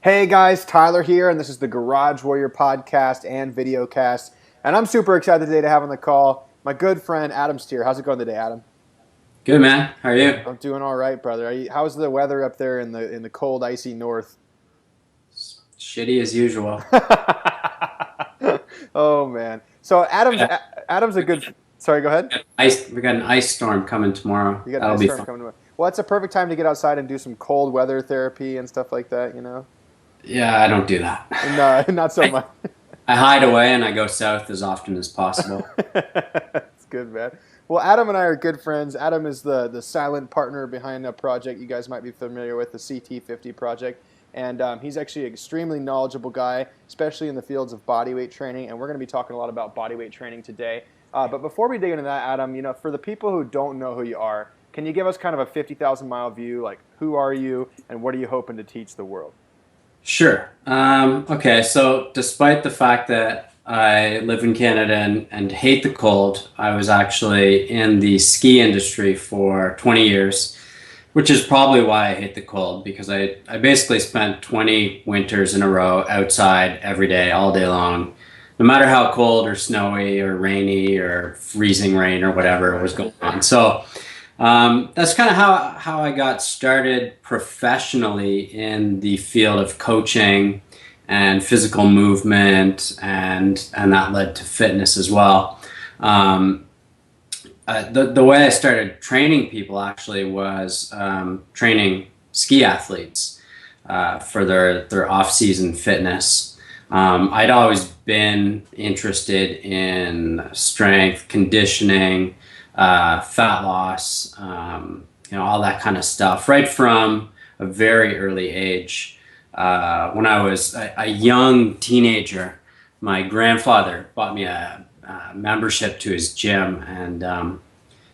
Hey guys, Tyler here, and this is the Garage Warrior podcast and videocast. And I'm super excited today to have on the call my good friend Adam Steer. How's it going today, Adam? Good, man. How are you? I'm doing all right, brother. How's the weather up there in the cold, icy north? Shitty as usual. Oh man. So Adam's Yeah, Adam's a good. Sorry, go ahead. we got an ice storm coming tomorrow. You got an That'll ice be storm fun. coming. Well, it's a perfect time to get outside and do some cold weather therapy and stuff like that. You know? Yeah, I don't do that. No, not so I, much. I hide away and I go south as often as possible. That's good, man. Well, Adam and I are good friends. Adam is the silent partner behind a project you guys might be familiar with, the CT50 project. And he's actually an extremely knowledgeable guy, especially in the fields of bodyweight training. And we're going to be talking a lot about bodyweight training today. But before we dig into that, Adam, for the people who don't know who you are, can you give us kind of a 50,000 mile view? Like, who are you and what are you hoping to teach the world? Sure. Okay, so despite the fact that I live in Canada and hate the cold, I was actually in the ski industry for 20 years, which is probably why I hate the cold, because I basically spent 20 winters in a row outside every day, all day long, no matter how cold or snowy or rainy or freezing rain or whatever was going on. So that's kind of how I got started professionally in the field of coaching and physical movement, and that led to fitness as well. Um, the way I started training people actually was training ski athletes for their off-season fitness. I'd always been interested in strength, conditioning, fat loss, all that kind of stuff, right from a very early age. When I was a young teenager, my grandfather bought me a membership to his gym, and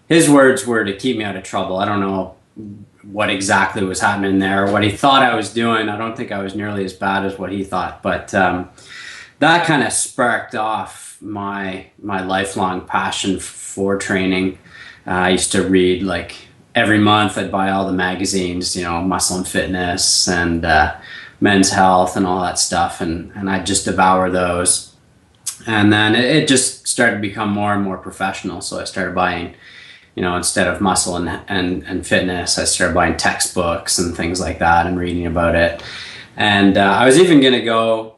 his words were to keep me out of trouble. I don't know what exactly was happening there, what he thought I was doing. I don't think I was nearly as bad as what he thought, but that kind of sparked off my lifelong passion for training. I used to read, like, every month. I'd buy all the magazines, Muscle and Fitness and Men's Health and all that stuff, and I'd just devour those. And then it just started to become more and more professional. So I started buying, instead of Muscle and Fitness, I started buying textbooks and things like that and reading about it. And I was even going to go,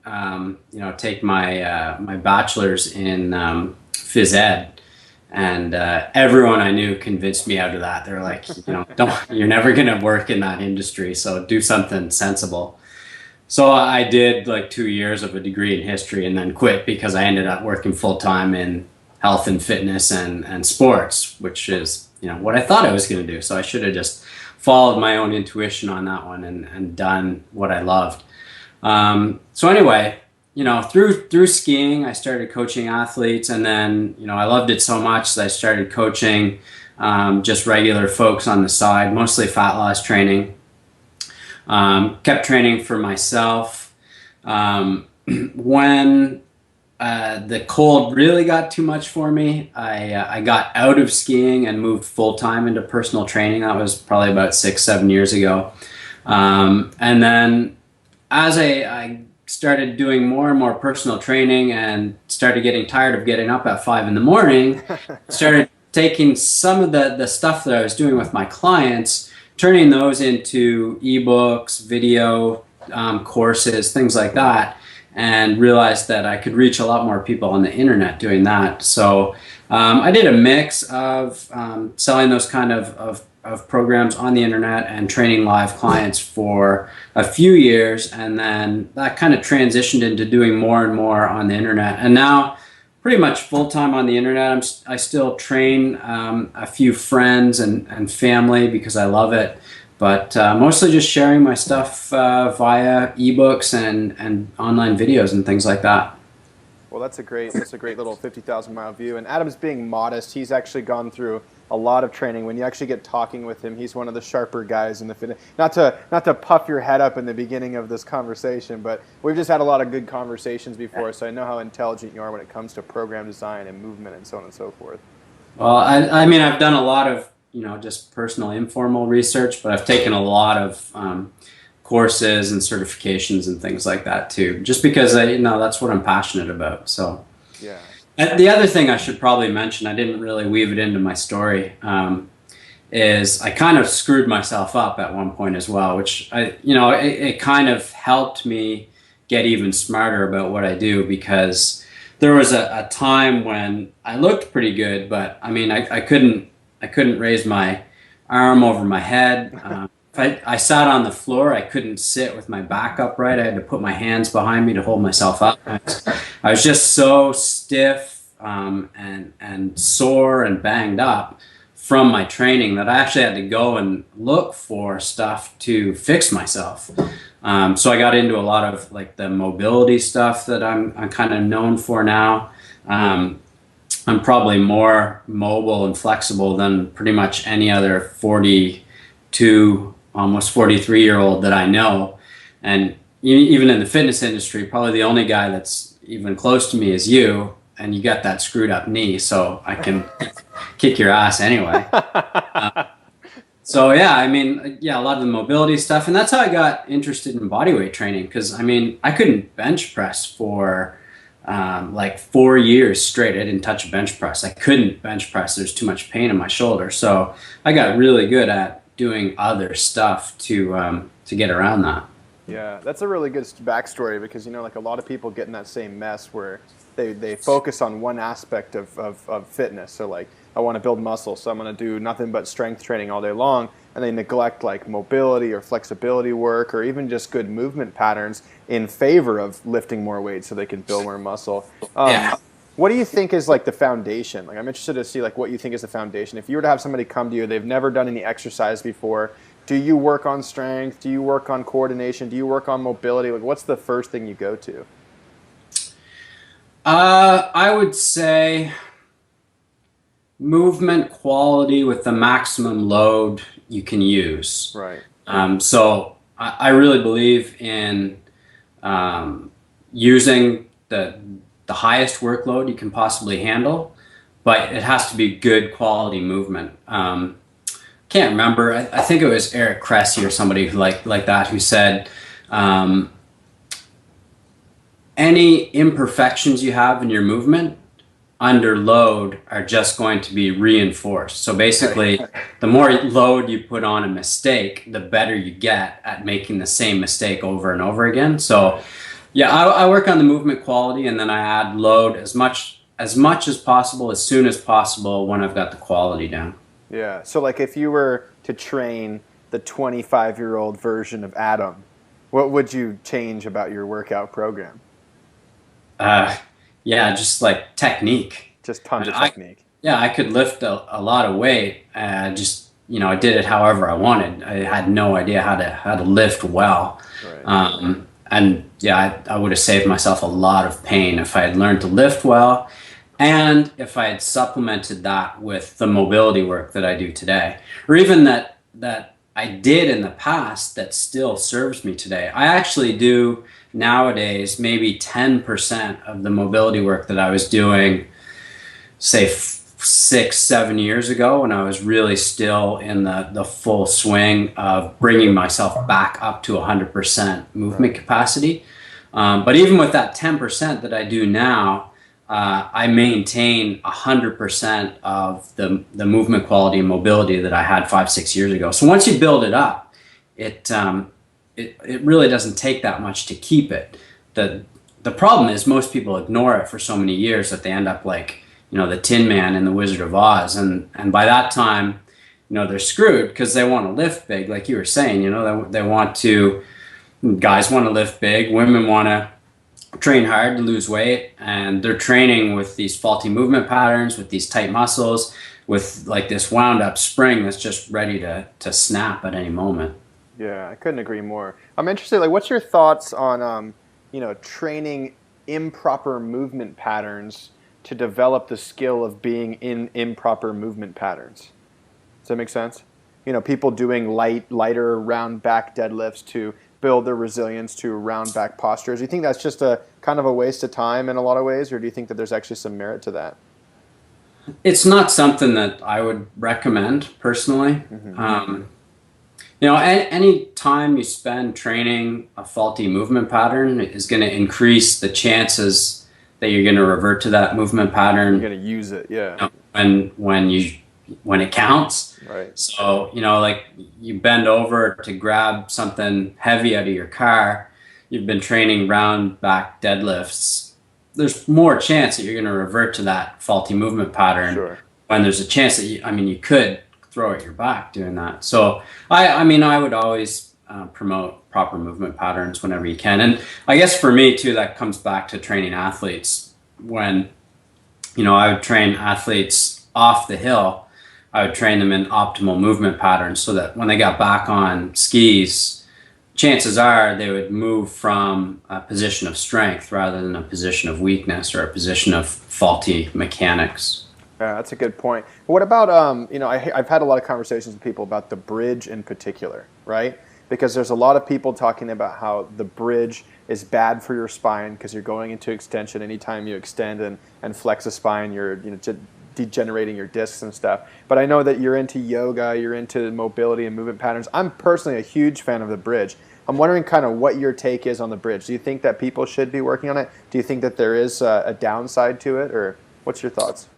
take my bachelor's in phys ed, and everyone I knew convinced me out of that. They're like, don't, you're never going to work in that industry, so do something sensible. So I did like 2 years of a degree in history and then quit because I ended up working full time in health and fitness and sports, which is, what I thought I was going to do. So I should have just followed my own intuition on that one and done what I loved. So anyway, through skiing, I started coaching athletes, and then, I loved it so much that I started coaching just regular folks on the side, mostly fat loss training. Kept training for myself. When the cold really got too much for me, I got out of skiing and moved full time into personal training. That was probably about 6, 7 years ago. And then as I started doing more and more personal training and started getting tired of getting up at 5 in the morning, started taking some of the stuff that I was doing with my clients, turning those into ebooks, video courses, things like that, and realized that I could reach a lot more people on the internet doing that. So I did a mix of selling those kind of programs on the internet and training live clients for a few years, and then that kind of transitioned into doing more and more on the internet. And now pretty much full-time on the internet. I still train a few friends and family because I love it, but mostly just sharing my stuff via ebooks and online videos and things like that. Well, that's a great little 50,000 mile view. And Adam's being modest. He's actually gone through a lot of training. When you actually get talking with him, he's one of the sharper guys in the fitness. Not to puff your head up in the beginning of this conversation, but we've just had a lot of good conversations before, so I know how intelligent you are when it comes to program design and movement and so on and so forth. Well, I mean, I've done a lot of, just personal informal research, but I've taken a lot of courses and certifications and things like that too, just because that's what I'm passionate about. So Yeah. the other thing I should probably mention, I didn't really weave it into my story, is I kind of screwed myself up at one point as well, which it kind of helped me get even smarter about what I do, because there was a time when I looked pretty good, but I mean, I couldn't raise my arm over my head. If I sat on the floor, I couldn't sit with my back upright. I had to put my hands behind me to hold myself up. I was just so stiff, and sore and banged up from my training that I actually had to go and look for stuff to fix myself. So I got into a lot of like the mobility stuff that I'm kind of known for now. I'm probably more mobile and flexible than pretty much any other 42, almost 43-year-old that I know. And even in the fitness industry, probably the only guy that's even close to me is you, and you got that screwed up knee, so I can kick your ass anyway. So yeah, I mean, yeah, a lot of the mobility stuff, and that's how I got interested in bodyweight training. Because I mean, I couldn't bench press for like 4 years straight. I didn't touch a bench press. I couldn't bench press. There's too much pain in my shoulder. So I got really good at doing other stuff to get around that. Yeah, that's a really good backstory because like a lot of people get in that same mess where they focus on one aspect of fitness. So like I want to build muscle, so I'm going to do nothing but strength training all day long, and they neglect like mobility or flexibility work or even just good movement patterns in favor of lifting more weight so they can build more muscle. Yeah. What do you think is like the foundation? Like I'm interested to see like what you think is the foundation. If you were to have somebody come to you, they've never done any exercise before. Do you work on strength? Do you work on coordination? Do you work on mobility? Like what's the first thing you go to? I would say movement quality with the maximum load you can use. Right. So I really believe in using the highest workload you can possibly handle, but it has to be good quality movement. Can't remember. I think it was Eric Cressy or somebody like that who said, any imperfections you have in your movement under load are just going to be reinforced. So basically, the more load you put on a mistake, the better you get at making the same mistake over and over again. So yeah, I work on the movement quality, and then I add load as much as possible, as soon as possible when I've got the quality down. Yeah. So like if you were to train the 25-year-old version of Adam, what would you change about your workout program? Uh, yeah, just like technique. Just tons of I technique. Yeah, I could lift a lot of weight. Just I did it however I wanted. I had no idea how to lift well. Right. And yeah, I would have saved myself a lot of pain if I had learned to lift well, and if I had supplemented that with the mobility work that I do today, or even that I did in the past that still serves me today. I actually do nowadays maybe 10% of the mobility work that I was doing, say 6, 7 years ago, when I was really still in the full swing of bringing myself back up to 100% movement capacity. But even with that 10% that I do now, I maintain 100% of the movement quality and mobility that I had 5, 6 years ago. So once you build it up, it really doesn't take that much to keep it. The problem is most people ignore it for so many years that they end up like the Tin Man in the Wizard of Oz, and by that time they're screwed because they want to lift big, like you were saying. They want to, guys want to lift big, women want to train hard to lose weight, and they're training with these faulty movement patterns, with these tight muscles, with like this wound up spring that's just ready to snap at any moment. Yeah, I couldn't agree more. I'm interested, like, what's your thoughts on, training improper movement patterns to develop the skill of being in improper movement patterns? Does that make sense? People doing lighter round back deadlifts to build their resilience to round back postures. Do you think that's just a kind of a waste of time in a lot of ways, or do you think that there's actually some merit to that? It's not something that I would recommend personally. Mm-hmm. Any time you spend training a faulty movement pattern is going to increase the chances that you're going to revert to that movement You're pattern gonna use it, yeah. when it counts. Right. So, like you bend over to grab something heavy out of your car, you've been training round back deadlifts. There's more chance that you're going to revert to that faulty movement pattern Sure. when there's a chance that you could throw at your back doing that. So, I would always promote proper movement patterns whenever you can. And I guess for me too, that comes back to training athletes when I would train athletes off the hill. I would train them in optimal movement patterns so that when they got back on skis, chances are they would move from a position of strength rather than a position of weakness or a position of faulty mechanics. Yeah, that's a good point. What about I've had a lot of conversations with people about the bridge in particular, right? Because there's a lot of people talking about how the bridge is bad for your spine because you're going into extension. Anytime you extend and flex a spine, you're degenerating your discs and stuff. But I know that you're into yoga, you're into mobility and movement patterns. I'm personally a huge fan of the bridge. I'm wondering kind of what your take is on the bridge. Do you think that people should be working on it? Do you think that there is a downside to it, or what's your thoughts?